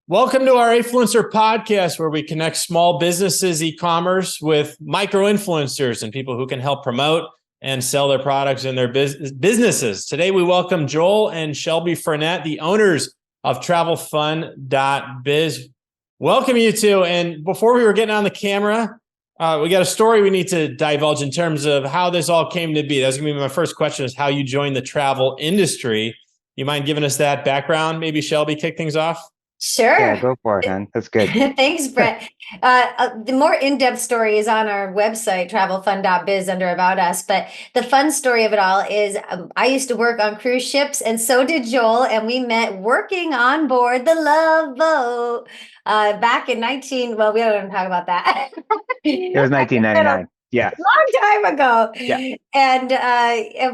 Welcome to our Afluencer Podcast, where we connect small businesses, e-commerce with micro-influencers and people who can help promote and sell their products in their businesses. Today, we welcome Joel and Shelby Frenette, the owners of TravelFun.biz. Welcome, you two. And before we were getting on the camera, we got a story we need to divulge in terms of how this all came to be. That's going to be my first question, is how you joined the travel industry. You mind giving us that background? Maybe Shelby, kick things off? Sure. Yeah, go for it, man. That's good. Thanks, Brett. The more in-depth story is on our website, TravelFun.biz, under About Us. But the fun story of it all is I used to work on cruise ships, and so did Joel. And we met working on board the Love Boat back in well, we don't talk about that. It was 1999. Yeah. Long time ago. Yeah. And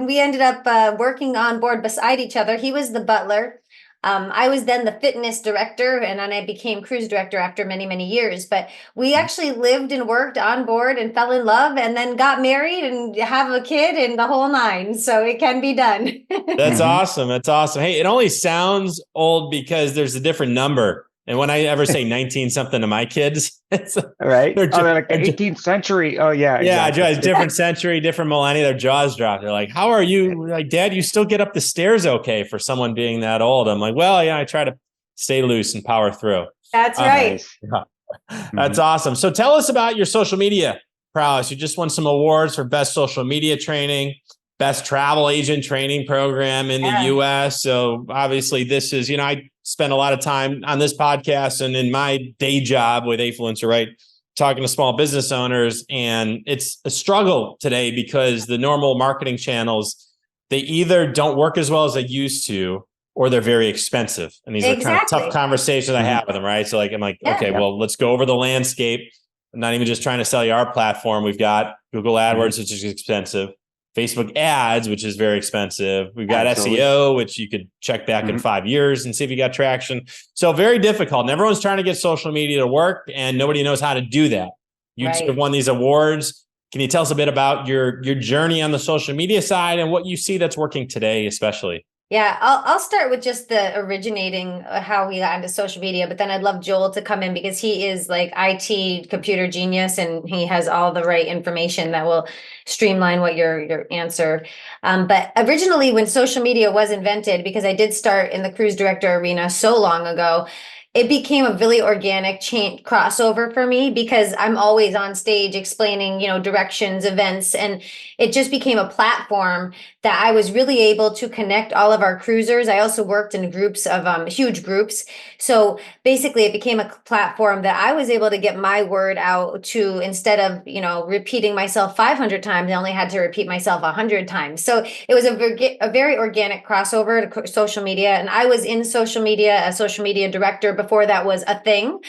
we ended up working on board beside each other. He was the butler. I was then the fitness director, and then I became cruise director after many, many years. But we actually lived and worked on board and fell in love and then got married and have a kid and the whole nine. So it can be done. That's awesome. That's awesome. Hey, it only sounds old because there's a different number. And when I ever say 19 something to my kids, it's right. They're like the 18th century. Oh yeah. Yeah. Exactly. Different century, different millennia. Their jaws drop. They're like, how are you? Like, Dad, you still get up the stairs okay for someone being that old? I'm like, well, yeah, I try to stay loose and power through. That's right. Nice. Yeah. That's awesome. So tell us about your social media prowess. You just won some awards for best social media training, best travel agent training program in the US. So obviously this is, I spend a lot of time on this podcast and in my day job with Afluencer, right? Talking to small business owners. And it's a struggle today because the normal marketing channels, they either don't work as well as they used to, or they're very expensive. And these are kind of tough conversations I have with them, right? So I'm like, okay, well, let's go over the landscape. I'm not even just trying to sell you our platform. We've got Google AdWords, which is expensive. Facebook ads, which is very expensive. We've got SEO, which you could check back in 5 years and see if you got traction. So very difficult. And everyone's trying to get social media to work, and nobody knows how to do that. You sort of won these awards. Can you tell us a bit about your journey on the social media side and what you see that's working today, especially? Yeah, I'll start with just the originating how we got into social media, but then I'd love Joel to come in because he is like IT computer genius and he has all the right information that will streamline what your answer. But originally when social media was invented, because I did start in the cruise director arena so long ago, it became a really organic crossover for me because I'm always on stage explaining, directions, events, and it just became a platform that I was really able to connect all of our cruisers. I also worked in groups of huge groups. So basically it became a platform that I was able to get my word out to, instead of, repeating myself 500 times, I only had to repeat myself 100 times. So it was a very organic crossover to social media. And I was in social media, a social media director before that was a thing,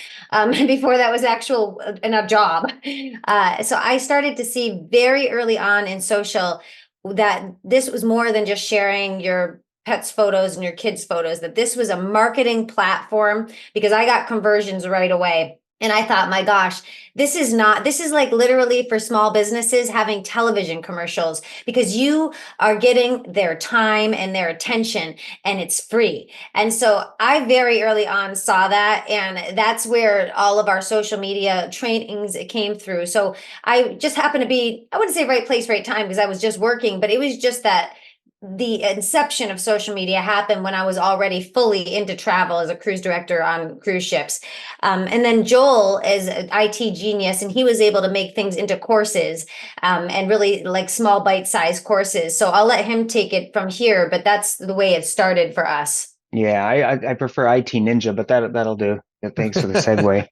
before that was actual in a job. So I started to see very early on in social that this was more than just sharing your pets photos and your kids photos, that this was a marketing platform, because I got conversions right away. And I thought, my gosh, this is like literally for small businesses having television commercials, because you are getting their time and their attention and it's free. And so I very early on saw that. And that's where all of our social media trainings came through. So I just happened to be, I wouldn't say right place, right time, because I was just working, but it was just that the inception of social media happened when I was already fully into travel as a cruise director on cruise ships. And then Joel is an IT genius, and he was able to make things into courses and really like small bite-sized courses. So I'll let him take it from here, but that's the way it started for us. Yeah, I prefer IT Ninja, but that'll do. Thanks for the segue.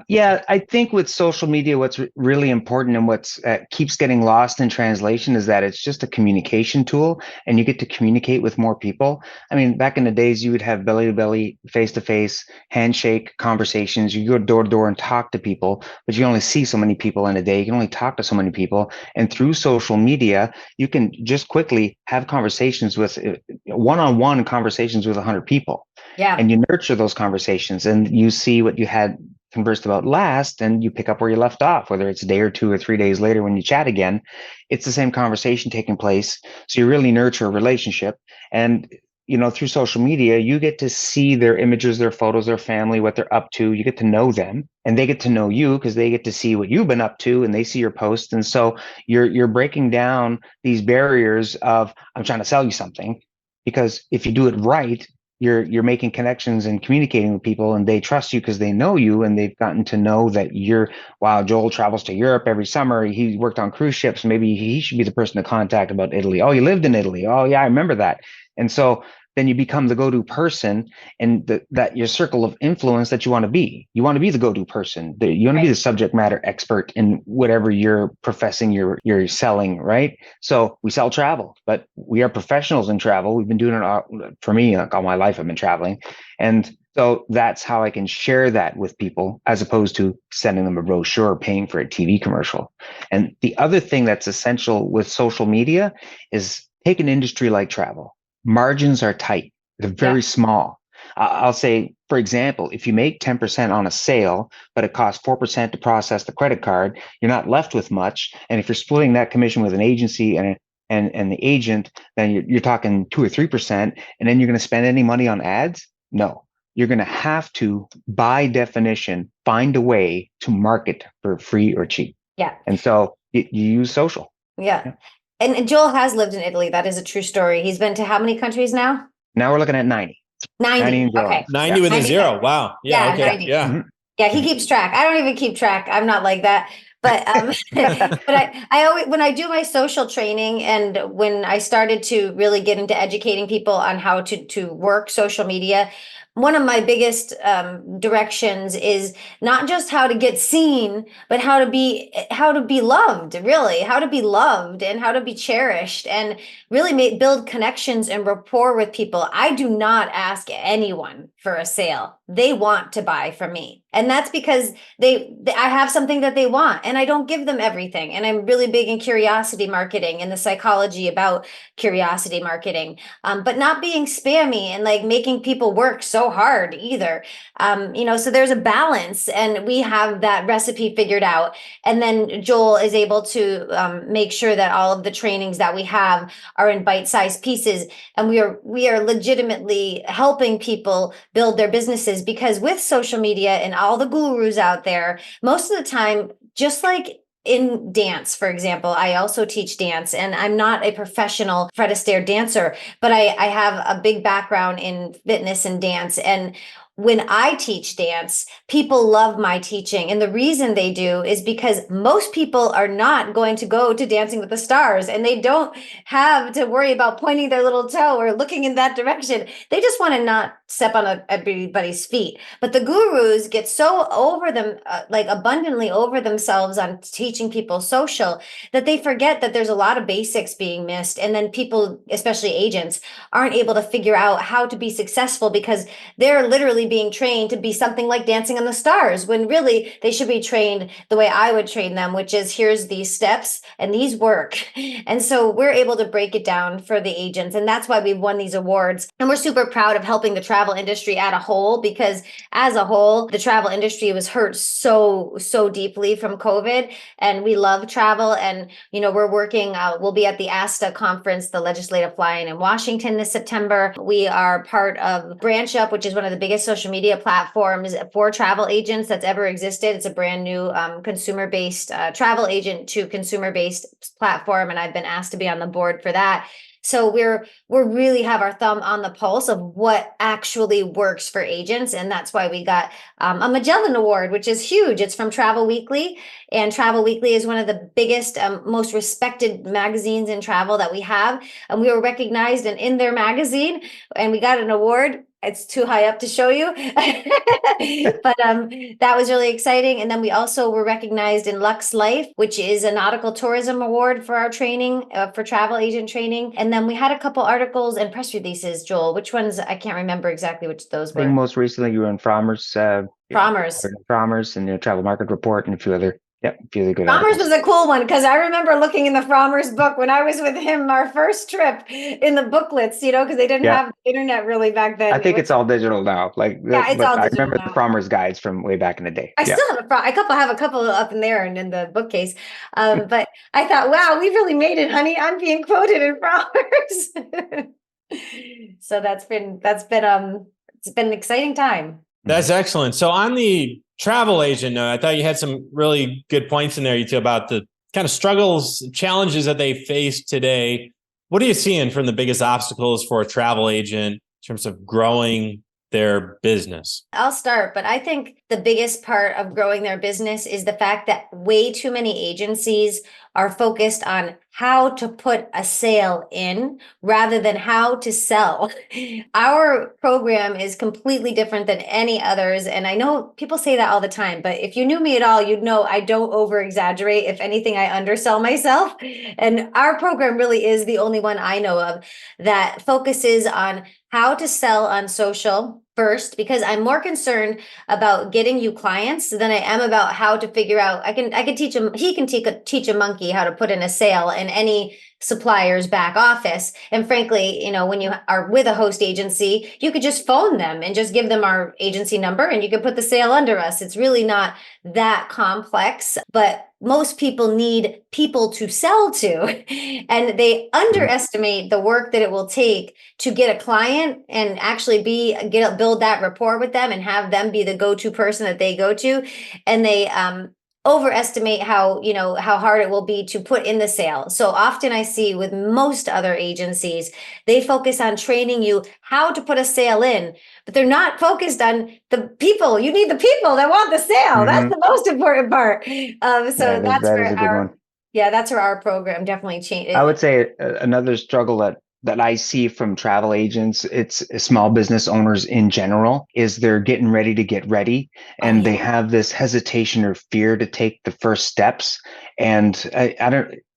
Yeah, I think with social media, what's really important and what's keeps getting lost in translation is that it's just a communication tool, and you get to communicate with more people. I mean, back in the days, you would have belly to belly, face to face, handshake conversations. You go door to door and talk to people, but you only see so many people in a day. You can only talk to so many people. And through social media, you can just quickly have conversations with one-on-one conversations with 100 people. Yeah. And you nurture those conversations and you see what you had conversed about last, and you pick up where you left off, whether it's a day or 2 or 3 days later when you chat again, it's the same conversation taking place. So you really nurture a relationship. And through social media, you get to see their images, their photos, their family, what they're up to. You get to know them, and they get to know you because they get to see what you've been up to, and they see your posts. And so you're breaking down these barriers of, I'm trying to sell you something, because if you do it right, you're making connections and communicating with people, and they trust you because they know you, and they've gotten to know that wow, Joel travels to Europe every summer. He worked on cruise ships. Maybe he should be the person to contact about Italy. Oh, you lived in Italy. Oh yeah, I remember that. And so then you become the go-to person, and that your circle of influence that you want to be. You want to be the go-to person. You want to be the subject matter expert in whatever you're professing you're selling, right? So we sell travel, but we are professionals in travel. We've been doing it for me, like all my life I've been traveling. And so that's how I can share that with people, as opposed to sending them a brochure or paying for a TV commercial. And the other thing that's essential with social media is, take an industry like travel. Margins are tight. They're very small. I'll say, for example, if you make 10% on a sale, but it costs 4% to process the credit card, you're not left with much. And if you're splitting that commission with an agency and the agent, then you're talking 2 or 3%. And then you're going to spend any money on ads? No. You're going to have to, by definition, find a way to market for free or cheap. Yeah. And so you use social. Yeah. And Joel has lived in Italy. That is a true story. He's been to how many countries now? Now we're looking at 90. 90. Okay. 90 with a 0. Wow. Yeah. Okay. 90. Yeah. Mhm. Yeah, he keeps track. I don't even keep track. I'm not like that. But but I always, when I do my social training, and when I started to really get into educating people on how to work social media, one of my biggest directions is not just how to get seen, but how to be loved, really, how to be loved and how to be cherished, and really build connections and rapport with people. I do not ask anyone for a sale. They want to buy from me. And that's because I have something that they want, and I don't give them everything. And I'm really big in curiosity marketing and the psychology about curiosity marketing, but not being spammy and like making people work so hard either. So there's a balance, and we have that recipe figured out. And then Joel is able to make sure that all of the trainings that we have are in bite-sized pieces, and we are legitimately helping people build their businesses, because with social media and all the gurus out there, most of the time, just like in dance, for example, I also teach dance, and I'm not a professional Fred Astaire dancer, but I have a big background in fitness and dance. And when I teach dance, people love my teaching. And the reason they do is because most people are not going to go to Dancing with the Stars, and they don't have to worry about pointing their little toe or looking in that direction. They just want to not step on everybody's feet. But the gurus get so over them, like abundantly over themselves on teaching people social, that they forget that there's a lot of basics being missed. And then people, especially agents, aren't able to figure out how to be successful, because they're literally being trained to be something like Dancing on the Stars, when really they should be trained the way I would train them, which is, here's these steps and these work. And so we're able to break it down for the agents. And that's why we've won these awards. And we're super proud of helping the travel industry as a whole, because as a whole, the travel industry was hurt so deeply from COVID. And we love travel. And, we're working, we'll be at the ASTA conference, the Legislative Fly-In in Washington this September. We are part of Branch Up, which is one of the biggest social media platforms for travel agents that's ever existed. It's a brand new consumer-based travel agent to consumer-based platform, and I've been asked to be on the board for that. So we're really have our thumb on the pulse of what actually works for agents, and that's why we got a Magellan Award, which is huge. It's from Travel Weekly, and Travel Weekly is one of the biggest, most respected magazines in travel that we have, and we were recognized in their magazine, and we got an award. It's too high up to show you, but that was really exciting. And then we also were recognized in Lux Life, which is a nautical tourism award for our training, for travel agent training. And then we had a couple articles and press releases, Joel. Which ones? I can't remember exactly which those were. I think most recently you were in Frommer's. Frommer's and the Travel Market Report and a few other. Yep, a few other good Frommer's articles. was a cool one, because I remember looking in the Frommer's book when I was with him, our first trip, in the booklets, because they didn't have the internet really back then. I think it's all digital now. It's all digital. I remember now. the Frommer's guides from way back in the day. I still have a couple up in there and in the bookcase. But I thought, wow, we really made it, honey. I'm being quoted in Frommer's. So it's been an exciting time. That's excellent. So on the travel agent note, I thought you had some really good points in there, you two, about the kind of struggles, challenges that they face today. What are you seeing from the biggest obstacles for a travel agent in terms of growing their business? I'll start, but I think the biggest part of growing their business is the fact that way too many agencies are focused on how to put a sale in rather than how to sell. Our program is completely different than any others. And I know people say that all the time, but if you knew me at all, you'd know I don't over exaggerate. If anything, I undersell myself. And our program really is the only one I know of that focuses on how to sell on social first, because I'm more concerned about getting you clients than I am about how to figure out. I can teach him. He can teach a monkey how to put in a sale in any supplier's back office. And frankly, when you are with a host agency, you could just phone them and just give them our agency number and you can put the sale under us. It's really not that complex, but most people need people to sell to, and they underestimate the work that it will take to get a client and actually build that rapport with them and have them be the go-to person that they go to. And they overestimate how hard it will be to put in the sale. So often I see with most other agencies, they focus on training you how to put a sale in, but they're not focused on the people. You need the people that want the sale. That's the most important part. That's where our program definitely changed. I would say another struggle that I see from travel agents, it's small business owners in general, is they're getting ready to get ready. And they have this hesitation or fear to take the first steps. And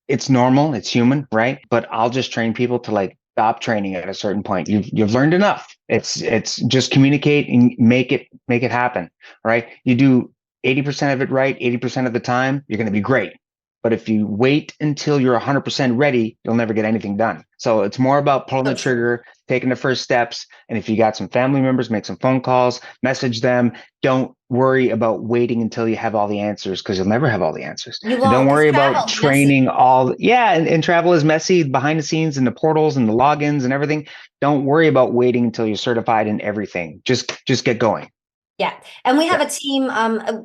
it's normal, it's human, right? But I'll just train people to stop training at a certain point. You've learned enough. It's just communicate and make it happen, right? You do 80% of it right, 80% of the time, you're going to be great. But if you wait until you're 100% ready, you'll never get anything done. So it's more about pulling the trigger, taking the first steps. And if you got some family members, make some phone calls, message them. Don't worry about waiting until you have all the answers, because you'll never have all the answers. And don't worry about training and travel is messy behind the scenes and the portals and the logins and everything. Don't worry about waiting until you're certified in everything. Just get going. Yeah. And we have a team.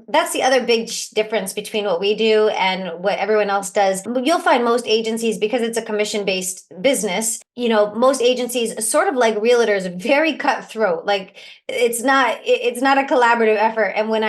That's the other big difference between what we do and what everyone else does. You'll find most agencies, because it's a commission-based business, most agencies, sort of like realtors, very cutthroat. Like it's not a collaborative effort. And when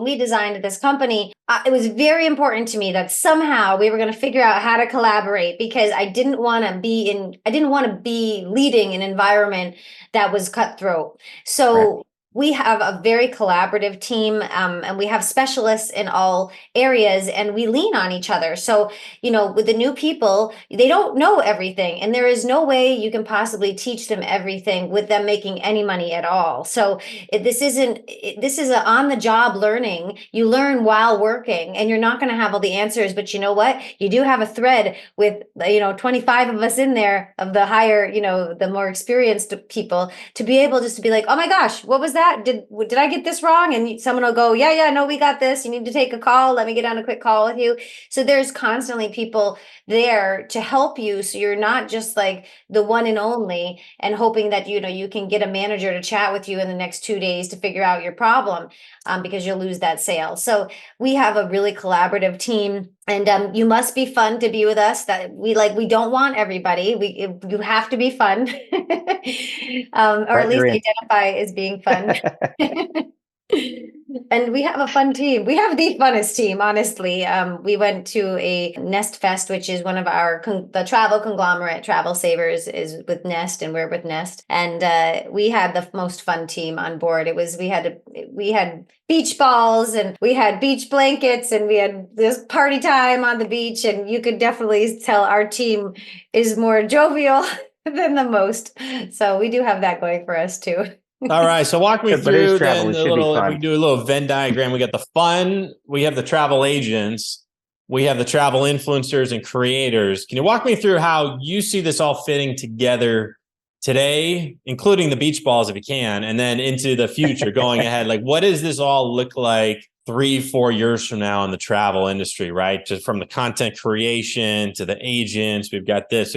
we designed this company, it was very important to me that somehow we were going to figure out how to collaborate, because I didn't want to be leading an environment that was cutthroat. So we have a very collaborative team, and we have specialists in all areas, and we lean on each other. So, with the new people, they don't know everything, and there is no way you can possibly teach them everything with them making any money at all. So this is an on-the-job learning. You learn while working, and you're not going to have all the answers, but you know what? You do have a thread with, 25 of us in there, of the higher, the more experienced people, to be able just to be like, oh my gosh, what was that? Did I get this wrong? And someone will go, yeah, no, we got this. You need to take a call. Let me get on a quick call with you. So there's constantly people there to help you. So you're not just like the one and only and hoping that, you can get a manager to chat with you in the next 2 days to figure out your problem, because you'll lose that sale. So we have a really collaborative team. And you must be fun to be with us. That we don't want everybody. You have to be fun, or at least identify as being fun. And we have a fun team. We have the funnest team, honestly. We went to a Nest Fest, which is one of the travel conglomerate. Travel Savers is with Nest, and we're with Nest. And we had the most fun team on board. We had beach balls, and we had beach blankets, and we had this party time on the beach. And you could definitely tell our team is more jovial than the most. So we do have that going for us too. All right. So walk me through then if we do a little Venn diagram, we got the fun, we have the travel agents, we have the travel influencers and creators. Can you walk me through how you see this all fitting together today, including the beach balls if you can, and then into the future going ahead? Like, what does this all look like 3-4 years from now in the travel industry, right? Just from the content creation to the agents, we've got this.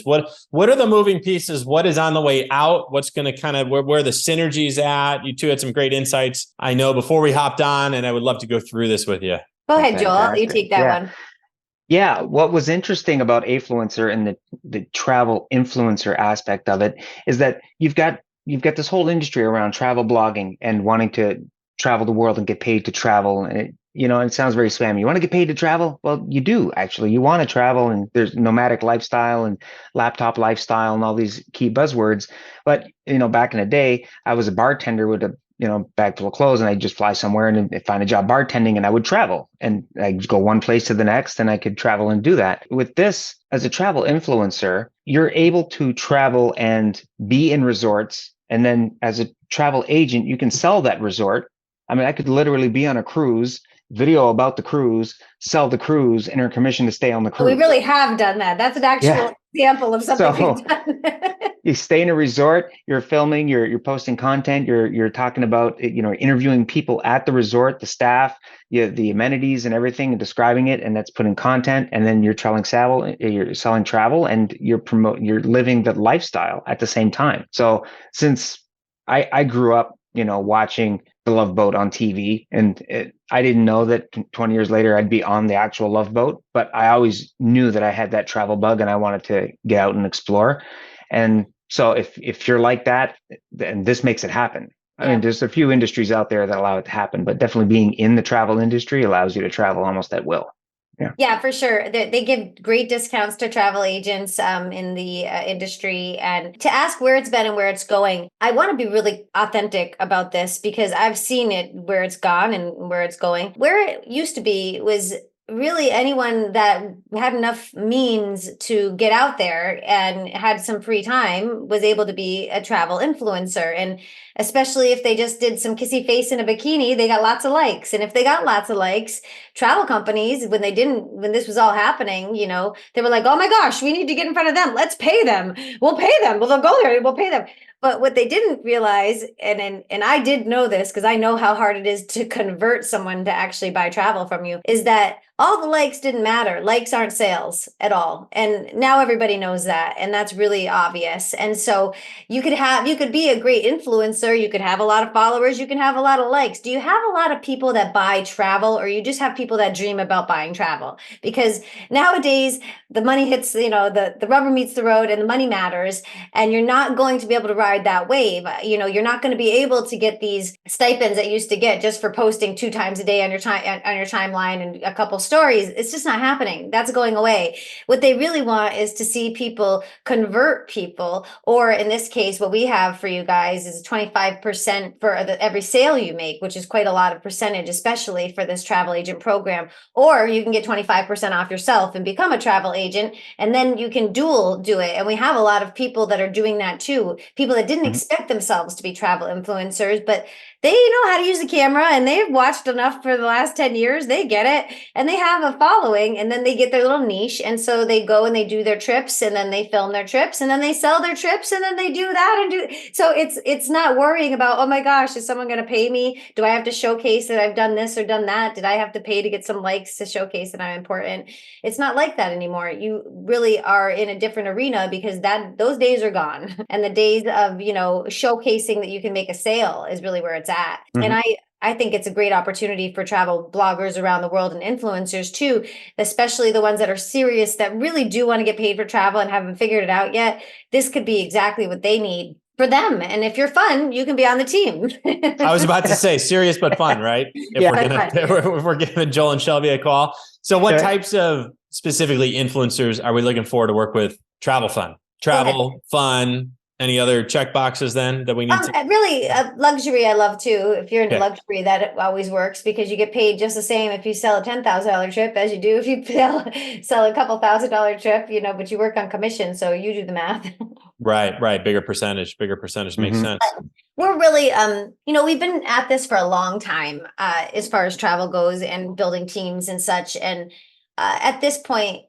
What are the moving pieces? What is on the way out? What's going to kind of where the synergies at? You two had some great insights, I know, before we hopped on, and I would love to go through this with you. Go ahead, Joel. You take that one. Yeah, what was interesting about Afluencer and the travel influencer aspect of it is that you've got this whole industry around travel blogging and wanting to travel the world and get paid to travel. And it sounds very spammy. You want to get paid to travel? Well, you do actually. You want to travel, and there's nomadic lifestyle and laptop lifestyle and all these key buzzwords. But back in the day, I was a bartender with a bag full of clothes, and I'd just fly somewhere and find a job bartending, and I would travel, and I'd go one place to the next, and I could travel and do that. With this, as a travel influencer, you're able to travel and be in resorts. And then as a travel agent, you can sell that resort. I mean, I could literally be on a cruise, video about the cruise, sell the cruise, and earn commission to stay on the cruise. We really have done that. That's an actual example of something we've done. You stay in a resort, you're filming, you're posting content, you're talking about, interviewing people at the resort, the staff, the amenities and everything, and describing it, and that's putting content. And then you're selling travel, and you're living the lifestyle at the same time. So since I grew up, watching the Love Boat on TV, and I didn't know that 20 years later I'd be on the actual Love Boat, but I always knew that I had that travel bug and I wanted to get out and explore. And so if you're like that, then this makes it happen. I mean, there's a few industries out there that allow it to happen, but definitely being in the travel industry allows you to travel almost at will. Yeah, for sure. They give great discounts to travel agents in the industry. And to ask where it's been and where it's going, I want to be really authentic about this because I've seen it where it's gone and where it's going. Where it used to be was really anyone that had enough means to get out there and had some free time was able to be a travel influencer. And especially if they just did some kissy face in a bikini, they got lots of likes. And if they got lots of likes, travel companies, when this was all happening, they were like, oh my gosh, we need to get in front of them. Let's pay them. We'll pay them. Well, they'll go there. We'll pay them. But what they didn't realize, and I did know this because I know how hard it is to convert someone to actually buy travel from you, is that all the likes didn't matter. Likes aren't sales at all. And now everybody knows that. And that's really obvious. And so you could be a great influencer. You could have a lot of followers. You can have a lot of likes. Do you have a lot of people that buy travel, or you just have people that dream about buying travel? Because nowadays the money hits, the rubber meets the road and the money matters. And you're not going to be able to ride that wave. You're not going to be able to get these stipends that you used to get just for posting 2 times a day on your timeline and a couple stories. It's just not happening. That's going away. What they really want is to see people convert people, or in this case, what we have for you guys is 25% for every sale you make, which is quite a lot of percentage, especially for this travel agent program. Or you can get 25% off yourself and become a travel agent, and then you can dual do it. And we have a lot of people that are doing that too. People that didn't expect themselves to be travel influencers, but they know how to use a camera and they've watched enough for the last 10 years. They get it and they have a following, and then they get their little niche. And so they go and they do their trips, and then they film their trips, and then they sell their trips, and then they do that and do. So it's not worrying about, oh my gosh, is someone going to pay me? Do I have to showcase that I've done this or done that? Did I have to pay to get some likes to showcase that I'm important? It's not like that anymore. You really are in a different arena because those days are gone. And the days of, showcasing that you can make a sale is really where it's at. And I think it's a great opportunity for travel bloggers around the world and influencers too, especially the ones that are serious, that really do want to get paid for travel and haven't figured it out yet. This could be exactly what they need for them. And if you're fun, you can be on the team. I was about to say serious but fun, right? If we're giving Joel and Shelby a call. So what types of specifically influencers are we looking for to work with TravelFun? Travel, fun, any other check boxes then that we need to? Really, luxury I love too. If you're into luxury, that always works because you get paid just the same if you sell a $10,000 trip as you do if you sell a couple $1,000 trip, but you work on commission. So you do the math. Right. Bigger percentage makes sense. We're really, we've been at this for a long time as far as travel goes and building teams and such. And at this point,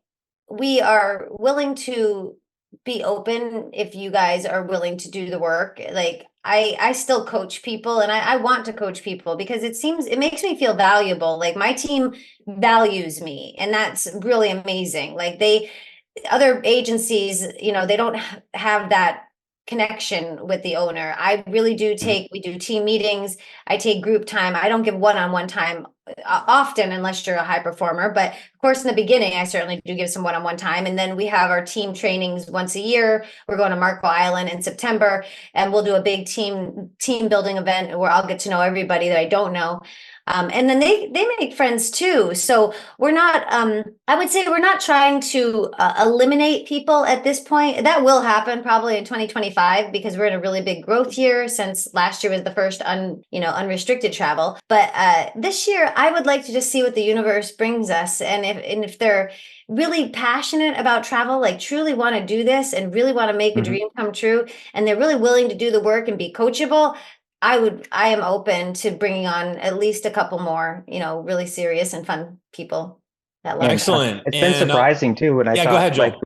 we are willing to be open if you guys are willing to do the work. Like I still coach people, and I want to coach people because it makes me feel valuable. Like my team values me, and that's really amazing. Like other agencies, they don't have that connection with the owner. I really do we do team meetings. I take group time. I don't give one-on-one time often unless you're a high performer. But of course, in the beginning, I certainly do give some one-on-one time. And then we have our team trainings once a year. We're going to Marco Island in September, and we'll do a big team building event where I'll get to know everybody that I don't know. And then they make friends too. So we're not, I would say we're not trying to eliminate people at this point. That will happen probably in 2025 because we're in a really big growth year since last year was the first unrestricted travel. But this year, I would like to just see what the universe brings us. And if they're really passionate about travel, like truly want to do this and really want to make a dream come true, and they're really willing to do the work and be coachable, I am open to bringing on at least a couple more, really serious and fun people. Excellent. It's been surprising too. When I thought, go ahead, Joel.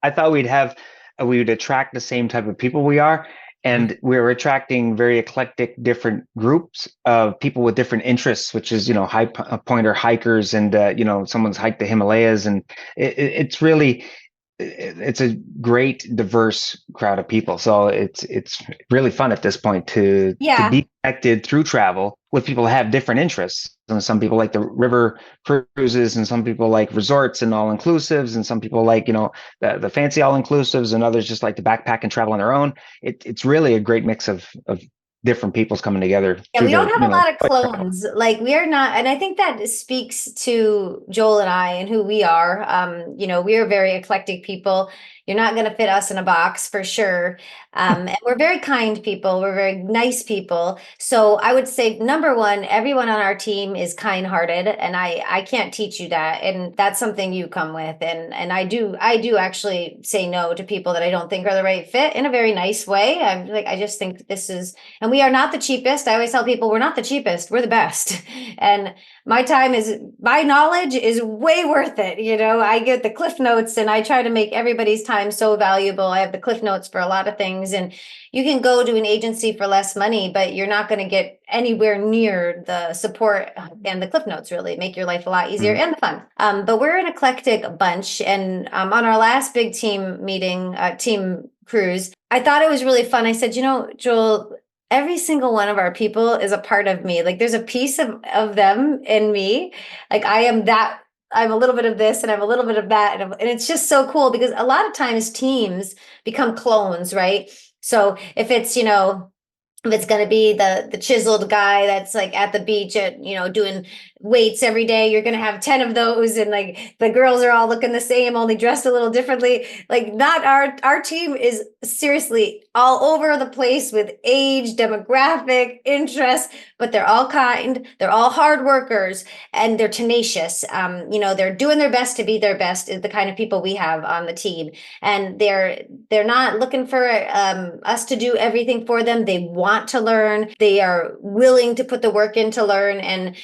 I thought we would attract the same type of people we are. And we're attracting very eclectic, different groups of people with different interests, which is, high pointer hikers and, someone's hiked the Himalayas. And it's really, it's a great diverse crowd of people. So it's really fun at this point to be connected through travel with people who have different interests. And some people like the river cruises, and some people like resorts and all inclusives, and some people like, the fancy all inclusives, and others just like to backpack and travel on their own. It's really a great mix of different people's coming together. Yeah, we don't have a lot of clones. Like we are not, and I think that speaks to Joel and I and who we are. We are very eclectic people. You're not going to fit us in a box for sure. And we're very kind people. We're very nice people. So I would say, number one, everyone on our team is kind-hearted, and I can't teach you that. And that's something you come with. And I do actually say no to people that I don't think are the right fit in a very nice way. I just think this is, and we are not the cheapest. I always tell people we're not the cheapest. We're the best. And my knowledge is way worth it. I get the Cliff Notes, and I try to make everybody's time so valuable. I have the Cliff Notes for a lot of things, and you can go to an agency for less money, but you're not going to get anywhere near the support and the Cliff Notes really make your life a lot easier and fun. But we're an eclectic bunch. And on our last big team meeting, team cruise, I thought it was really fun. I said, Joel, every single one of our people is a part of me. Like there's a piece of them in me. Like I'm a little bit of this and I'm a little bit of that. And it's just so cool because a lot of times teams become clones, right? So if it's, if it's going to be the chiseled guy that's like at the beach at, doing weights every day, you're going to have 10 of those. And like the girls are all looking the same, only dressed a little differently. Like not our team is seriously all over the place with age, demographic, interests, but they're all kind. They're all hard workers and they're tenacious. They're doing their best to be their best is the kind of people we have on the team. And they're not looking for us to do everything for them. They want to learn. They are willing to put the work in to learn. And,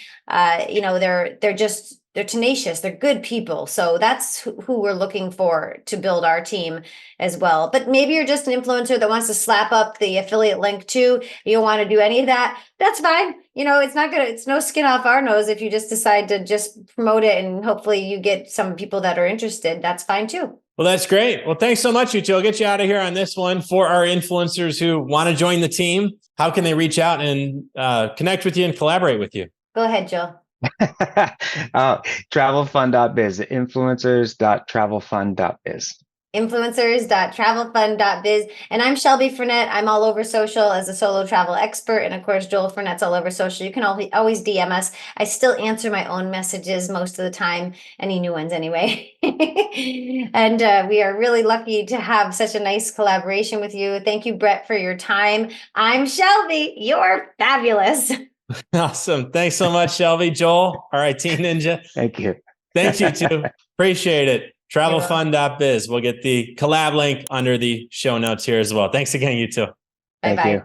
they're tenacious. They're good people. So that's who we're looking for to build our team as well. But maybe you're just an influencer that wants to slap up the affiliate link too. You don't want to do any of that. That's fine. It's no skin off our nose if you just decide to just promote it and hopefully you get some people that are interested. That's fine too. Well, that's great. Well, thanks so much, Uti. I'll get you out of here on this one. For our influencers who want to join the team, how can they reach out and connect with you and collaborate with you? Go ahead, Joe. TravelFun.biz, influencers.travelfun.biz. Influencers.travelfun.biz. And I'm Shelby Frenette. I'm all over social as a solo travel expert. And of course, Joel Frenette's all over social. You can always DM us. I still answer my own messages most of the time, any new ones anyway. And we are really lucky to have such a nice collaboration with you. Thank you, Brett, for your time. I'm Shelby. You're fabulous. Awesome. Thanks so much, Shelby. Joel, RIT Ninja. Thank you. Thanks, you too. Appreciate it. TravelFun.biz. We'll get the collab link under the show notes here as well. Thanks again, you too. Thank you.